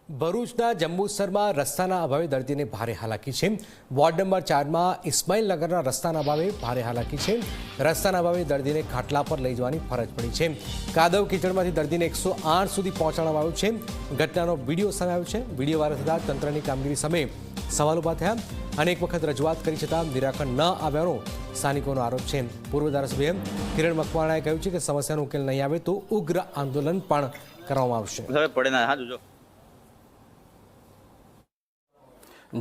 ભરૂચના જંબુસરમાં રસ્તાના અભાવે દર્દીને ભારે હાલાકી છે। વોર્ડ નંબર 4માં ઇસ્માઇલનગરના રસ્તાના અભાવે ભારે હાલાકી છે। રસ્તાના અભાવે દર્દીને ખાટલા પર લઈ જવાની ફરજ પડી છે। કાદવ કીચડમાંથી દર્દીને 108 સુધી પહોંચાડવામાં આવ્યો છે। ઘટનાનો વિડીયો સામે આવ્યો છે। વિડીયો વાયરલ થતાં તંત્રની કામગીરી સામે સવાલ ઊભા થયા। અનેક વખત રજૂઆત કરી છતાં નિરાકરણ ન આવ્યાનો સ્થાનિકોનો આરોપ છે। પૂર્વ ધારાસભ્ય કિરણ મકવાણાએ કહ્યું છે કે સમસ્યાનો ઉકેલ નહીં આવે તો ઉગ્ર આંદોલન પણ કરવામાં આવશે।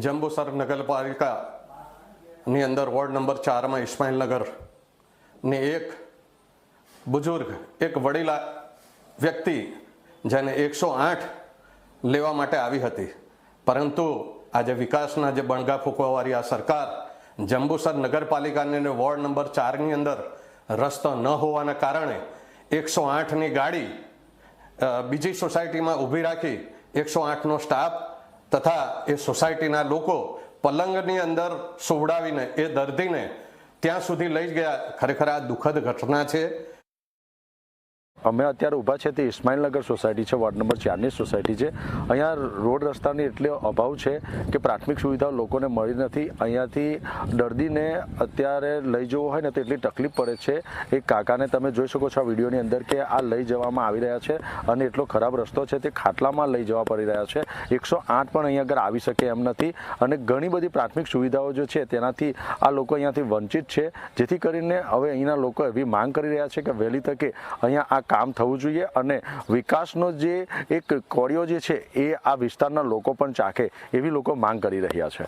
જંબુસર નગરપાલિકાની અંદર વોર્ડ નંબર 4માં ઇસ્માઇલનગરની એક બુઝુર્ગ એક વડીલા વ્યક્તિ જેને 108 લેવા માટે આવી હતી, પરંતુ આજે વિકાસના જે બણગા ફૂંકવાવાળી આ સરકાર જંબુસર નગરપાલિકાને વોર્ડ નંબર 4ની અંદર રસ્તો ન હોવાના કારણે 108ની ગાડી બીજી સોસાયટીમાં ઊભી રાખી 108નો સ્ટાફ તથા એ સોસાયટીના લોકો પલંગની અંદર સુવડાવીને એ દર્દીને ત્યાં સુધી લઈ ગયા। ખરેખર આ દુઃખદ ઘટના છે। અમે અત્યારે ઊભા છે તે ઇસ્માઇલનગર સોસાયટી છે, વોર્ડ નંબર 4ની સોસાયટી છે। અહીંયા રોડ રસ્તાની એટલો અભાવ છે કે પ્રાથમિક સુવિધાઓ લોકોને મળી નથી। અહીંયાથી દર્દીને અત્યારે લઈ જવો હોય ને તો એટલી તકલીફ પડે છે। એક કાકાને તમે જોઈ શકો છો આ વિડીયોની અંદર કે આ લઈ જવામાં આવી રહ્યા છે અને એટલો ખરાબ રસ્તો છે તે ખાટલામાં લઈ જવા પડી રહ્યા છે। 108 પણ અહીંયા આગળ આવી શકે એમ નથી અને ઘણી બધી પ્રાથમિક સુવિધાઓ જે છે તેનાથી આ લોકો અહીંયાથી વંચિત છે, જેથી કરીને હવે અહીંના લોકો એવી માંગ કરી રહ્યા છે કે વહેલી તકે અહીંયા આ કામ થવું જોઈએ અને વિકાસનો જે એક કોળિયો જે છે એ આ વિસ્તારના લોકો પણ ચાખે એવી લોકો માંગ કરી રહ્યા છે।